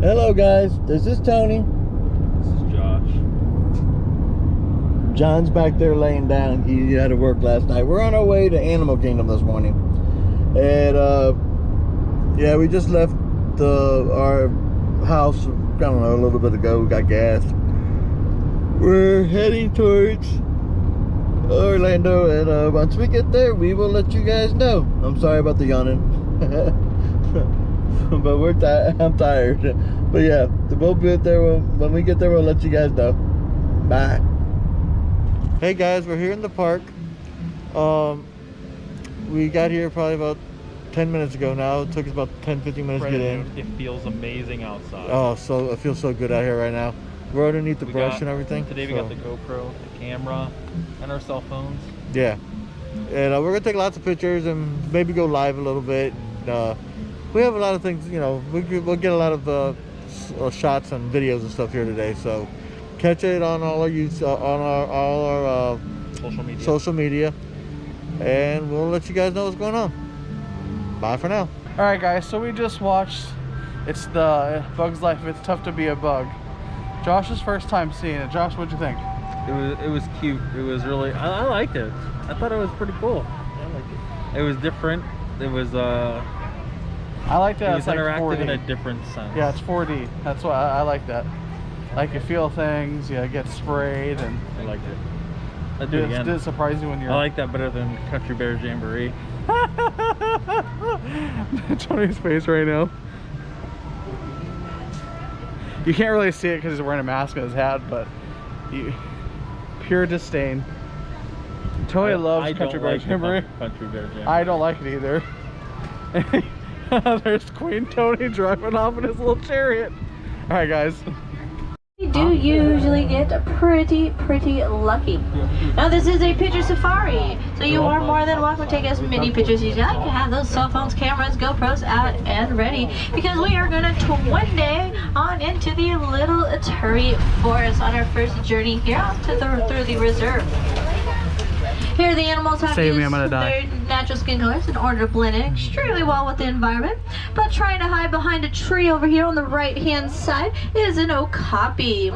Hello guys, this is Tony. This is Josh. John's back there laying down. He had to work last night. We're on our way to Animal Kingdom this morning. And yeah, we just left our house, I don't know, a little bit ago. We got gas. We're heading towards Orlando, and once we get there, we will let you guys know. I'm sorry about the yawning. But I'm tired. But yeah, we'll be there when we get there. We'll let you guys know. Bye. Hey guys, we're here in the park. We got here probably about 10 minutes ago now. It took us about 10-15 minutes to get in. It feels amazing outside. Oh, so it feels so good out here right now. We're underneath the brush and everything. Today we got the GoPro, the camera, and our cell phones. Yeah, and we're gonna take lots of pictures and maybe go live a little bit. We have a lot of things, you know. We'll get a lot of shots and videos and stuff here today. So catch it on all our social media, and we'll let you guys know what's going on. Bye for now. All right, guys. So we just watched. It's the Bug's Life. It's Tough to Be a Bug. Josh's first time seeing it. Josh, what'd you think? It was cute. It was really. I liked it. I thought it was pretty cool. I liked it. It was different. It was I like that. It it's was like interactive 4D. in a different sense. Yeah, it's 4D. That's why I like that. Like you feel things. Yeah, get sprayed and. I liked it. I'd do it again. Did it surprise you when you're? I like that better than Country Bear Jamboree. Tony's face right now. You can't really see it because he's wearing a mask on his hat, but pure disdain. Tony loves Country Bear Jamboree. Country Bear Jamboree. I don't like it either. There's Queen Tony driving off in his little chariot. All right, guys. We do usually get pretty lucky. Now this is a picture safari, so you are more than welcome to take as many pictures as you like. You have those cell phones, cameras, GoPros out and ready, because we are going to twin day on into the Little Turi Forest on our first journey here through the reserve. Here the animals have used their natural skin colors in order to blend in extremely well with the environment. But trying to hide behind a tree over here on the right hand side is an okapi.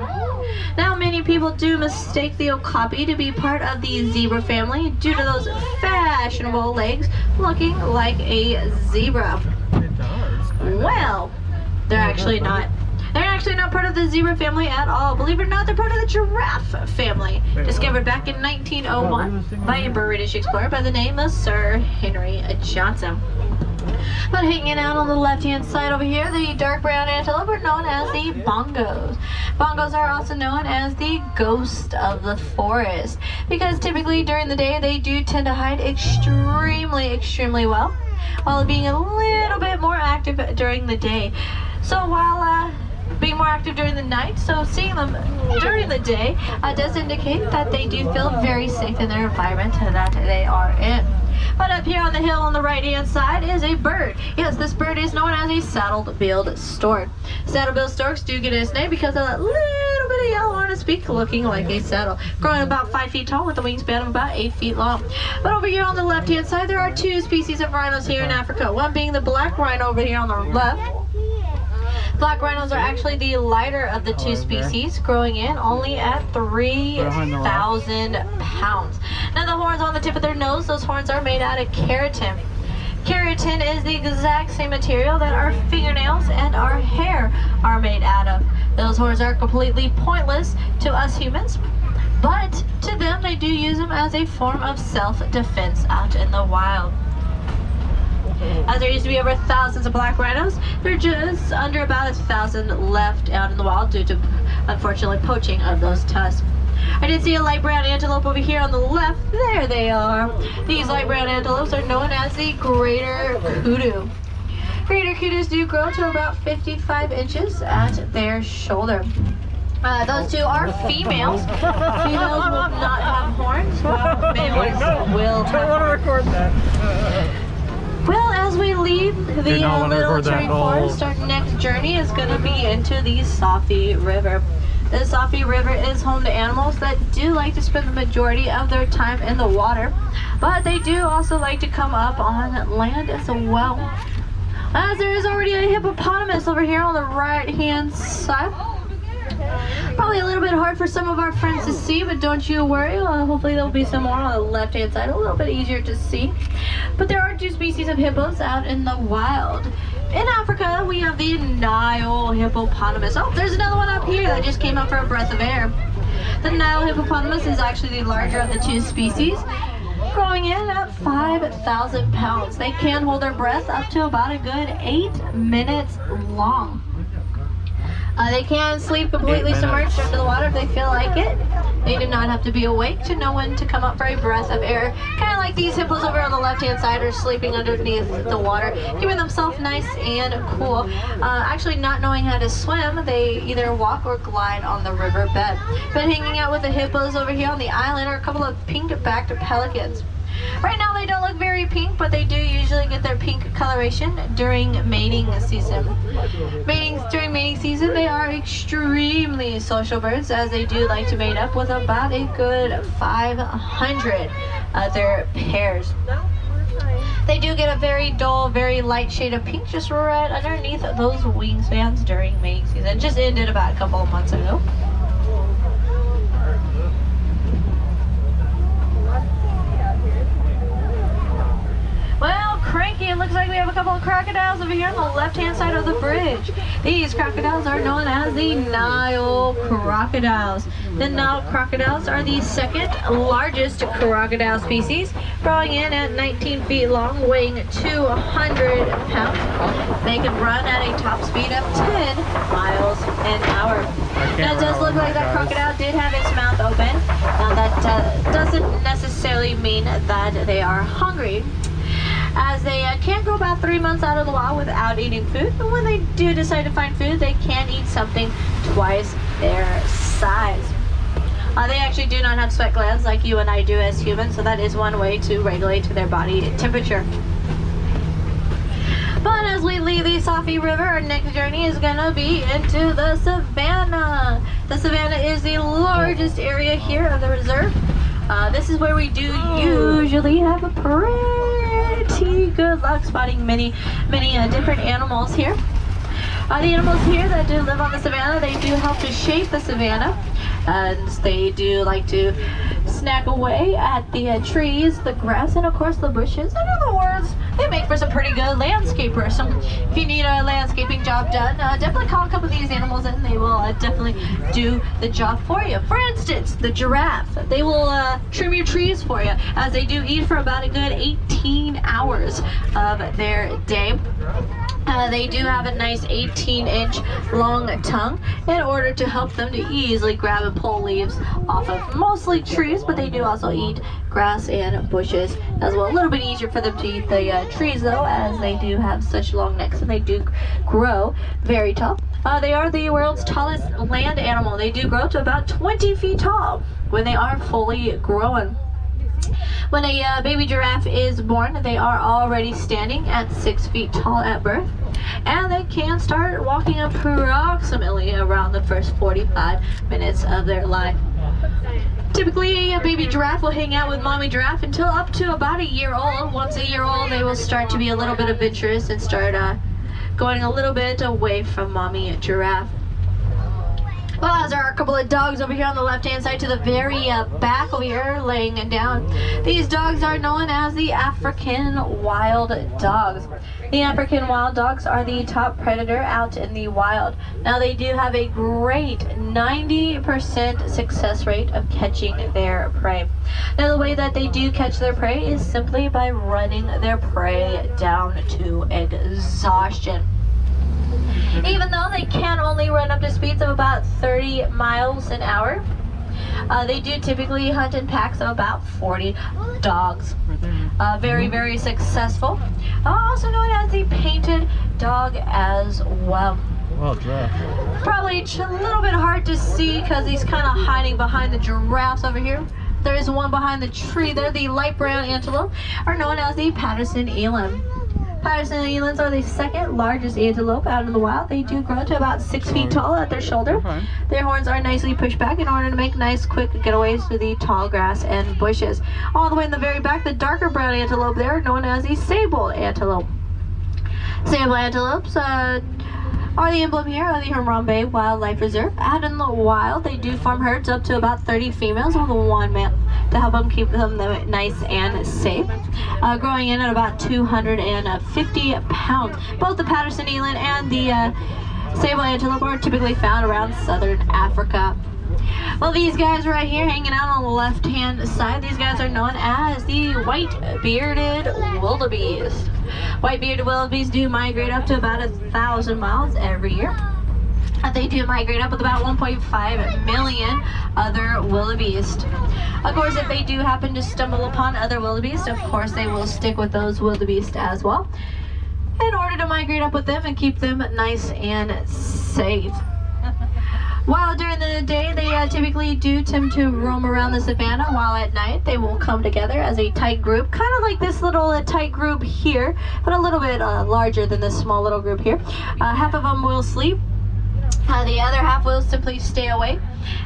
Now many people do mistake the okapi to be part of the zebra family due to those fashionable legs looking like a zebra. Well, they're actually not. They're actually not part of the zebra family at all. Believe it or not, they're part of the giraffe family. Discovered back in 1901 by a British explorer by the name of Sir Henry Johnson. But hanging out on the left-hand side over here, the dark brown antelope are known as the bongos. Bongos are also known as the ghost of the forest, because typically during the day they do tend to hide extremely well, while being a little bit more active during the day. So while being more active during the night, so seeing them during the day does indicate that they do feel very safe in their environment that they are in. But up here on the hill on the right hand side is a bird. Yes, this bird is known as a saddle-billed stork. Saddle-billed storks do get its name because of that little bit of yellow on its beak looking like a saddle. Growing about 5 feet tall with a wingspan of about 8 feet long. But over here on the left hand side there are two species of rhinos here in Africa. One being the black rhino over here on the left. Black rhinos are actually the lighter of the two species, growing in only at 3,000 pounds. Now the horns on the tip of their nose, those horns are made out of keratin. Keratin is the exact same material that our fingernails and our hair are made out of. Those horns are completely pointless to us humans, but to them they do use them as a form of self-defense out in the wild. As there used to be over thousands of black rhinos, there are just under about 1,000 left out in the wild due to, unfortunately, poaching of those tusks. I did see a light brown antelope over here on the left. There they are. These light brown antelopes are known as the greater kudu. Greater kudus do grow to about 55 inches at their shoulder. Those two are females. Females will not have horns, while males will have. I want to record that. Well, as we leave the Little Turi Forest, our next journey is going to be into the Safi River. The Safi River is home to animals that do like to spend the majority of their time in the water, but they do also like to come up on land as well. As there is already a hippopotamus over here on the right-hand side. Probably a little bit hard for some of our friends to see, but don't you worry. Hopefully there'll be some more on the left-hand side, a little bit easier to see. But there are 2 species of hippos out in the wild. In Africa, we have the Nile hippopotamus. Oh, there's another one up here that just came up for a breath of air. The Nile hippopotamus is actually the larger of the 2 species, growing in at 5,000 pounds. They can hold their breath up to about a good 8 minutes long. They can sleep completely submerged under the water if they feel like it. They do not have to be awake to know when to come up for a breath of air. Kind of like these hippos over on the left-hand side are sleeping underneath the water, keeping themselves nice and cool. Actually not knowing how to swim, they either walk or glide on the riverbed. Been hanging out with the hippos over here on the island are a couple of pink-backed pelicans. Right now they don't look very pink, but they do usually get their pink coloration during mating season. During mating season, they are extremely social birds, as they do like to mate up with about a good 500 other pairs. They do get a very dull, very light shade of pink just right underneath those wingspans during mating season. It just ended about a couple of months ago. Well, cranky, it looks like we have a couple of crocodiles over here on the left-hand side of the bridge. These crocodiles are known as the Nile crocodiles. The Nile crocodiles are the 2nd largest crocodile species, growing in at 19 feet long, weighing 200 pounds. They can run at a top speed of 10 miles an hour. Now, it does look like that crocodile did have its mouth open. Now, that doesn't necessarily mean that they are hungry, as they can go about 3 months out of the wild without eating food. But when they do decide to find food, they can eat something twice their size. They actually do not have sweat glands like you and I do as humans, so that is one way to regulate their body temperature. But as we leave the Safi River, our next journey is going to be into the savannah. The savannah is the largest area here of the reserve. This is where we do usually have a pretty good luck spotting many different animals here. The animals here that do live on the savannah, they do help to shape the savannah. And they do like to snack away at the trees, the grass, and of course the bushes. In other words, they make for some pretty good landscapers. So if you need a landscaping job done, definitely call a couple of these animals in. They will definitely do the job for you. For instance, the giraffe. They will trim your trees for you, as they do eat for about a good 18 hours of their day. They do have a nice 18-inch long tongue in order to help them to easily grab and pull leaves off of mostly trees, but they do also eat grass and bushes as well. A little bit easier for them to eat the trees though, as they do have such long necks and they do grow very tall. They are the world's tallest land animal. They do grow to about 20 feet tall when they are fully grown. When a baby giraffe is born, they are already standing at 6 feet tall at birth, and they can start walking approximately around the first 45 minutes of their life. Typically, a baby giraffe will hang out with mommy giraffe until up to about a year old. Once a year old, they will start to be a little bit adventurous and start going a little bit away from mommy giraffe. Well, there are a couple of dogs over here on the left-hand side to the very back over here laying down. These dogs are known as the African wild dogs. The African wild dogs are the top predator out in the wild. Now, they do have a great 90% success rate of catching their prey. Now, the way that they do catch their prey is simply by running their prey down to exhaustion. Even though they can only run up to speeds of about 30 miles an hour, they do typically hunt in packs of about 40 dogs. Very, very successful. Also known as the painted dog as well. Well, giraffe. Probably a little bit hard to see because he's kind of hiding behind the giraffes over here. There is one behind the tree there. The light brown antelope are known as the Patterson eland. Patterson elands are the 2nd largest antelope out in the wild. They do grow to about 6 feet tall at their shoulder. Their horns are nicely pushed back in order to make nice quick getaways through the tall grass and bushes. All the way in the very back, the darker brown antelope there, known as the sable antelope. Sable antelopes are the emblem here of the Harambe Wildlife Reserve. Out in the wild, they do form herds up to about 30 females with one male to help them keep them nice and safe. Growing in at about 250 pounds. Both the Patterson eland and the sable antelope are typically found around southern Africa. Well, these guys right here hanging out on the left-hand side, these guys are known as the white-bearded wildebeest. White-bearded wildebeest do migrate up to about 1,000 miles every year. They do migrate up with about 1.5 million other wildebeest. Of course, if they do happen to stumble upon other wildebeest, of course they will stick with those wildebeest as well in order to migrate up with them and keep them nice and safe. While during the day, they typically do tend to roam around the savannah, while at night they will come together as a tight group, kind of like this little tight group here, but a little bit larger than this small little group here. Half of them will sleep. The other half will simply stay awake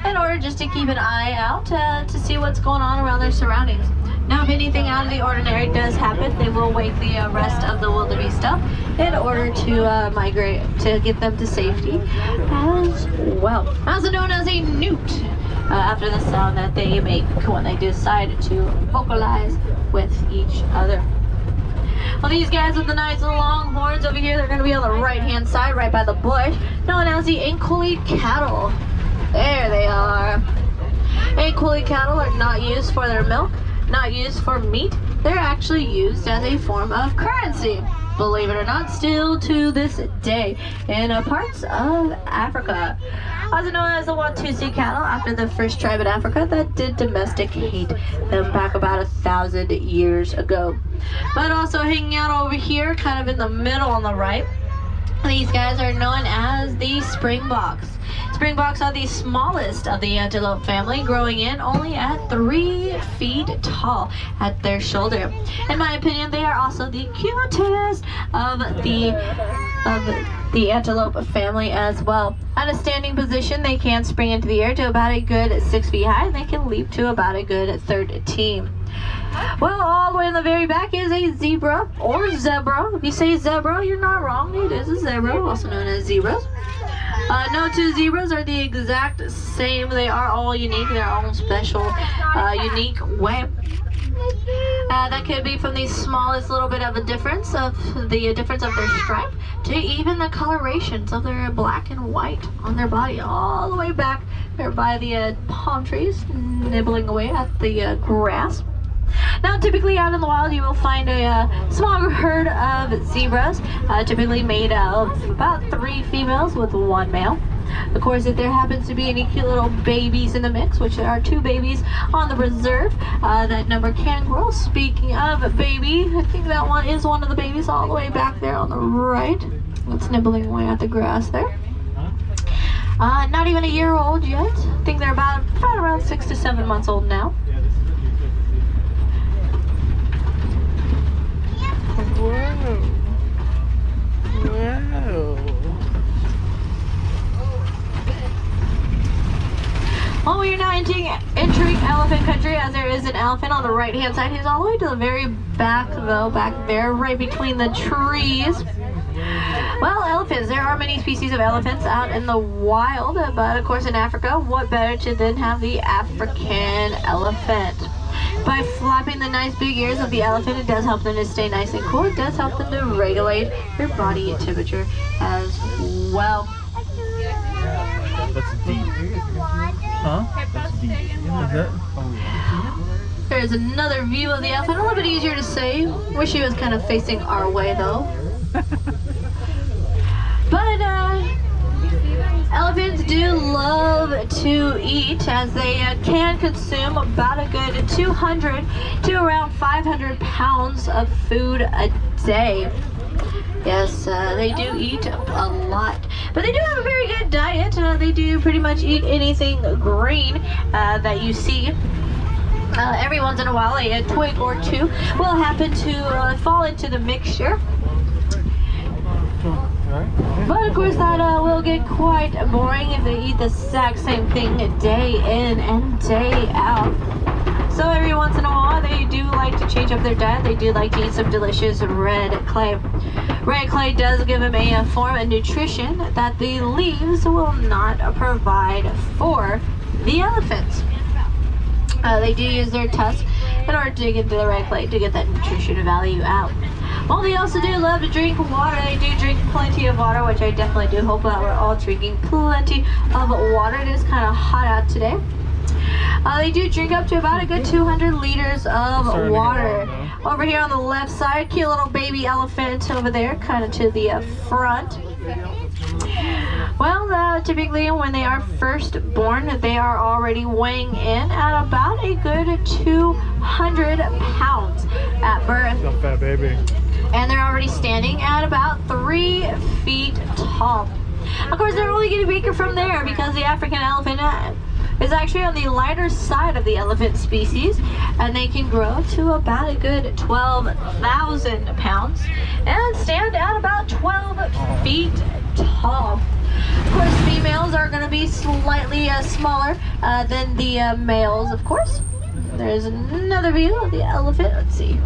in order just to keep an eye out to see what's going on around their surroundings. Now, if anything out of the ordinary does happen, they will wake the rest of the wildebeest up in order to migrate, to get them to safety as well. Also known as a newt, after the sound that they make when they decide to vocalize with each other. Well, these guys with the nice long horns over here, they're going to be on the right-hand side, right by the bush, known as the Incooley cattle. There they are. Incooley cattle are not used for their milk, not used for meat. They're actually used as a form of currency, believe it or not, still to this day in parts of Africa. Also known as the Watusi cattle, after the first tribe in Africa that did domesticate them back about 1,000 years ago. But also hanging out over here, kind of in the middle on the right, these guys are known as the Springboks. Springboks are the smallest of the antelope family, growing in only at 3 feet tall at their shoulder. In my opinion, they are also the cutest of the antelope family as well. At a standing position, they can spring into the air to about a good 6 feet high, and they can leap to about a good 13. Well, all the way in the very back is a zebra or zebra. If you say zebra, you're not wrong. It is a zebra, also known as zebras. No two zebras are the exact same. They are all unique, their own special, unique way. That could be from the smallest little bit of a difference of their stripe to even the colorations of their black and white on their body, all the way back there by the palm trees, nibbling away at the grass. Now, typically out in the wild, you will find a small herd of zebras, typically made of about 3 females with 1 male. Of course, if there happens to be any cute little babies in the mix, which there are 2 babies on the reserve, that number can grow. Speaking of baby, I think that one is one of the babies all the way back there on the right. It's nibbling away at the grass there. Not even a year old yet. I think they're about around 6 to 7 months old now. Whoa. Whoa. Well, we are now entering elephant country, as there is an elephant on the right-hand side. He's all the way to the very back, though, back there, right between the trees. Well, elephants. There are many species of elephants out in the wild, but of course in Africa, what better to then have the African elephant? By flapping the nice big ears of the elephant, it does help them to stay nice and cool. It does help them to regulate their body temperature as well. That's deep. Huh? That's deep. Is that? Oh. There's another view of the elephant. A little bit easier to say. Wish he was kind of facing our way, though. But elephants do love to eat, as they can consume about a good 200 to around 500 pounds of food a day. Yes, they do eat a lot, but they do have a very good diet. They do pretty much eat anything green that you see. Every once in a while, a twig or 2 will happen to fall into the mixture. But of course that will get quite boring if they eat the exact same thing day in and day out. So every once in a while, they do like to change up their diet. They do like to eat some delicious red clay. Red clay does give them a form of nutrition that the leaves will not provide for the elephants. They do use their tusks in order to dig into the red clay to get that nutrition value out. Well, they also do love to drink water. They do drink plenty of water, which I definitely do hope that we're all drinking plenty of water. It is kind of hot out today. They do drink up to about a good 200 liters of water. Over here on the left side, cute little baby elephant over there, kind of to the front. Well, typically when they are first born, they are already weighing in at about a good 200 pounds at birth. Not fat baby. And they're already standing at about 3 feet tall. Of course, they're only getting bigger from there because the African elephant is actually on the lighter side of the elephant species, and they can grow to about a good 12,000 pounds and stand at about 12 feet tall. Of course, females are going to be slightly smaller than the males, of course. There's another view of the elephant. Let's see.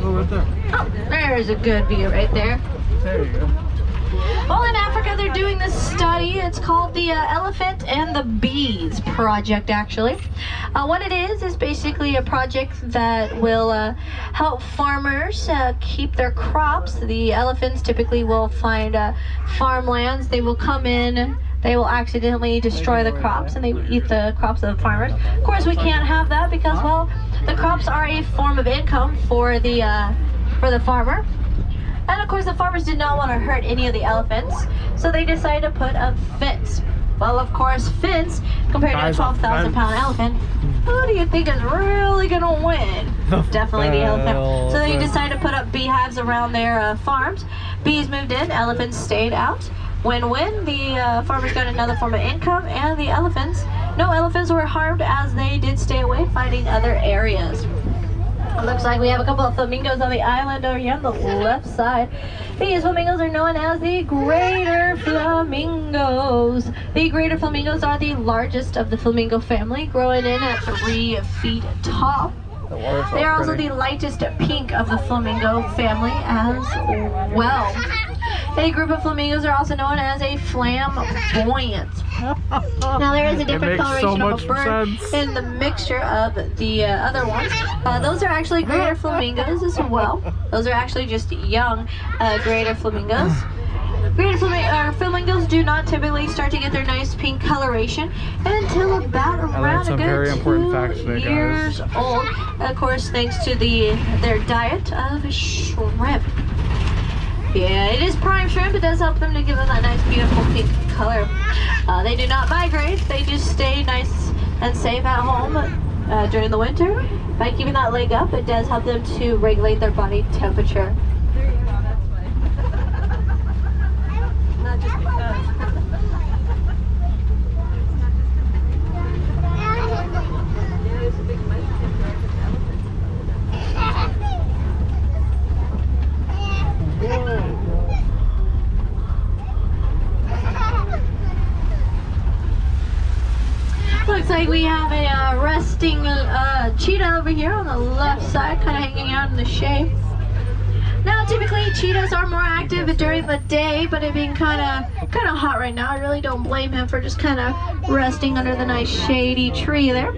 Oh, right there. Oh, there's a good view right there. There you go. Well, in Africa, they're doing this study. It's called the Elephant and the Bees Project, actually. What it is basically a project that will help farmers keep their crops. The elephants typically will find farmlands. They will come in. They will accidentally destroy the crops, and they eat the crops of the farmers. Of course, we can't have that because, well, the crops are a form of income for the farmer. And of course, the farmers did not want to hurt any of the elephants, so they decided to put a fence. Well, of course, fence compared to a 12,000 pound elephant. Who do you think is really gonna win? Definitely the elephant. So they decided to put up beehives around their farms. Bees moved in, elephants stayed out. Win-win, the farmers got another form of income, and the elephants, no elephants were harmed as they did stay away, finding other areas. It looks like we have a couple of flamingos on the island over here on the left side. These flamingos are known as the greater flamingos. The greater flamingos are the largest of the flamingo family, growing in at 3 feet tall. They are also the lightest pink of the flamingo family as well. A group of flamingos are also known as a flamboyant. Now there is a different coloration of a bird in the mixture of the other ones. Those are actually greater flamingos as well. Those are actually just young greater flamingos. Greater flamingos do not typically start to get their nice pink coloration until about around a good 2 years old. Of course, thanks to their diet of shrimp. Yeah, it is prime shrimp. It does help them to give them that nice, beautiful pink color. They do not migrate. They just stay nice and safe at home during the winter. By keeping that leg up, it does help them to regulate their body temperature. Not just because. Looks like we have a resting cheetah over here on the left side, kind of hanging out in the shade. Now, typically cheetahs are more active during the day, but it being kind of hot right now, I really don't blame him for just kind of resting under the nice shady tree there.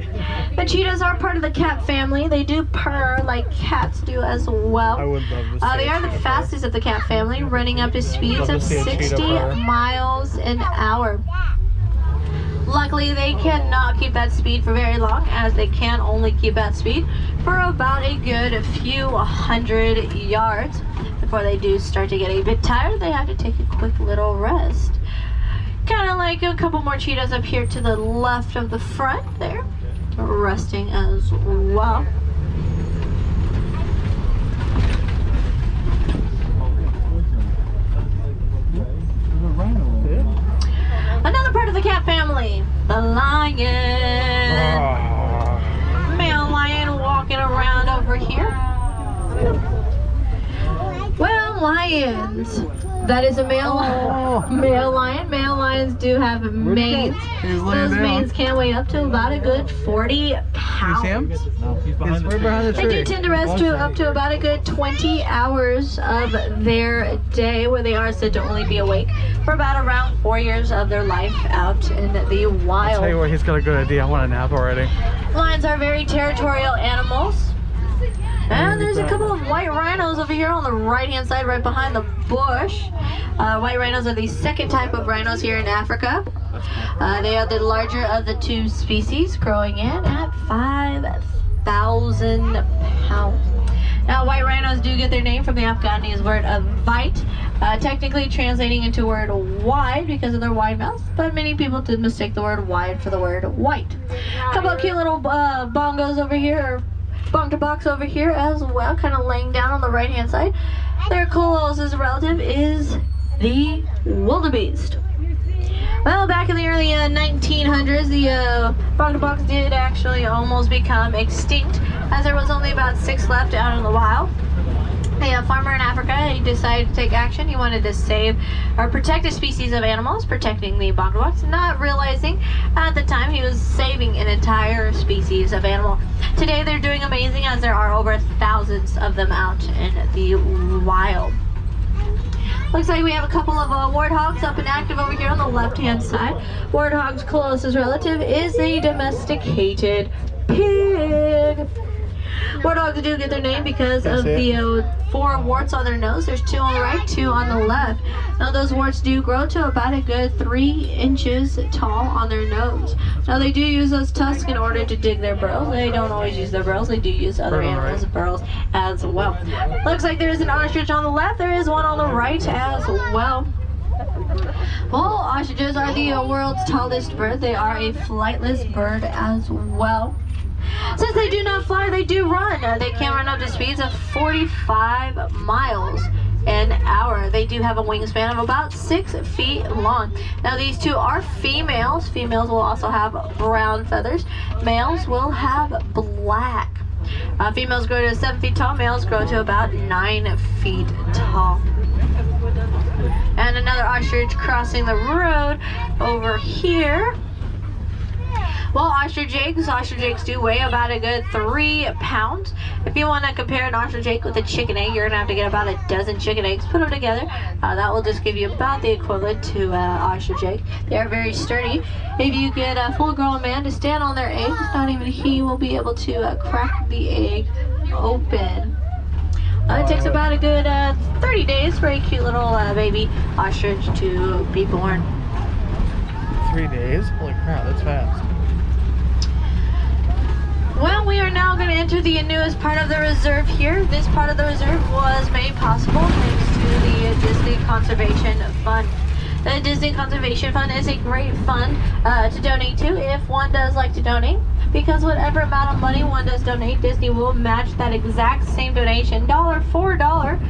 The cheetahs are part of the cat family. They do purr like cats do as well. I would love to they are the fastest of the cat family, running up to speeds of 60 miles an hour. Luckily, they cannot keep that speed for very long, as they can only keep that speed for about a good few hundred yards. Before they do start to get a bit tired, they have to take a quick little rest. Kind of like a couple more cheetahs up here to the left of the front there, resting as well. Another part of the cat family, the lion. Male lion walking around over here. Well, lions. That is a male lion. Male lions do have manes. Those manes can weigh up to about a good 40 pounds. pounds. No, he's He's behind right behind the They do tree. tend to rest to up to about a good 20 hours of their day, where they are said to only be awake for about around 4 years of their life out in the I'll tell you wild. what, he's got a good idea. I want a nap already. Lions are very territorial animals. And there's a couple of white rhinos over here on the right-hand side, right behind the bush. White rhinos are the second type of rhinos here in Africa. They are the larger of the two species, growing in at 5,000 pounds. Now, white rhinos do get their name from the Afghanese word of vite, technically translating into word wide because of their wide mouths, but many people did mistake the word wide for the word white. A couple of cute little bongos over here, or bonk box over here as well, kind of laying down on the right hand side. Their closest relative is the wildebeest. Well, back in the early 1900s, the bonk box did actually almost become extinct, as there was only about 6 left out in the wild. A farmer in Africa, he decided to take action. He wanted to save or protect a species of animals, protecting the bonk box, not realizing at the time he was saving an entire species of animal. Today they're doing amazing, as there are over thousands of them out in the wild. Looks like we have a couple of warthogs up and active over here on the left-hand side. Warthog's closest relative is a domesticated pig. Warthogs do get their name because of the 4 warts on their nose. There's 2 on the right, 2 on the left. Now those warts do grow to about a good 3 inches tall on their nose. Now they do use those tusks in order to dig their burrows. They don't always use their burrows. They do use other animals' burrows as well. Looks like there is an ostrich on the left. There is one on the right as well. Well, ostriches are the world's tallest bird. They are a flightless bird as well. Since they do not fly, they do run. They can run up to speeds of 45 miles an hour. They do have a wingspan of about 6 feet long. Now these two are females. Females will also have brown feathers. Males will have black. Females grow to 7 feet tall. Males grow to about 9 feet tall. And another ostrich crossing the road over here. Well, ostrich eggs do weigh about a good 3 pounds. If you want to compare an ostrich egg with a chicken egg, you're going to have to get about a dozen chicken eggs, put them together. That will just give you about the equivalent to ostrich egg. They are very sturdy. If you get a full-grown man to stand on their eggs, not even he will be able to crack the egg open. It takes about a good 30 days for a cute little baby ostrich to be born. 3 days? Holy crap, that's fast. Well, we are now going to enter the newest part of the reserve here. This part of the reserve was made possible thanks to the Disney Conservation Fund. The Disney Conservation Fund is a great fund to donate to if one does like to donate, because whatever amount of money one does donate, Disney will match that exact same donation, dollar for dollar,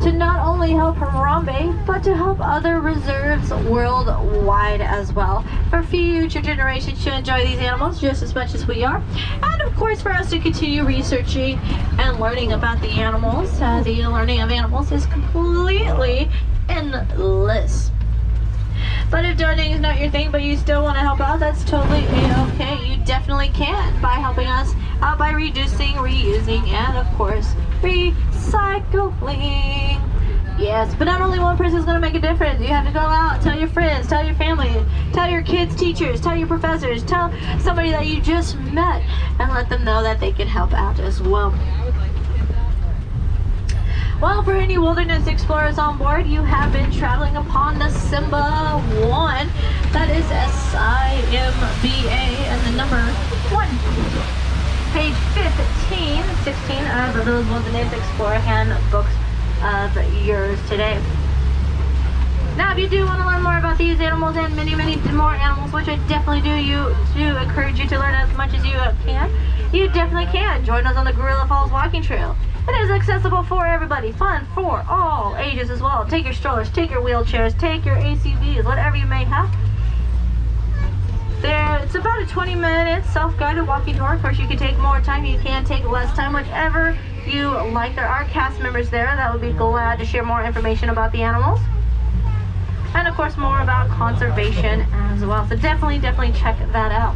to not only help Harambe, but to help other reserves worldwide as well, for future generations to enjoy these animals just as much as we are, and of course for us to continue researching and learning about the animals. The learning of animals is completely endless. But if donating is not your thing, but you still want to help out, that's totally a-okay. You definitely can by helping us out by reducing, reusing, and of course, recycling. Yes, but not only one person is going to make a difference. You have to go out, tell your friends, tell your family, tell your kids' teachers, tell your professors, tell somebody that you just met, and let them know that they can help out as well. Well, for any wilderness explorers on board, you have been traveling upon the Simba 1. That is SIMBA and the number 1. Page 15, 16 of those Wilderness Explorer handbooks of yours today. Now, if you do want to learn more about these animals and many, many more animals, which I definitely do encourage you to learn as much as you can, you definitely can. Join us on the Gorilla Falls Walking Trail. It is accessible for everybody, fun for all ages as well. Take your strollers, take your wheelchairs, take your ACVs, whatever you may have. It's about a 20-minute self-guided walking tour. Of course, you can take more time, you can take less time, whichever you like. There are cast members there that would be glad to share more information about the animals. And of course, more about conservation as well. So definitely check that out.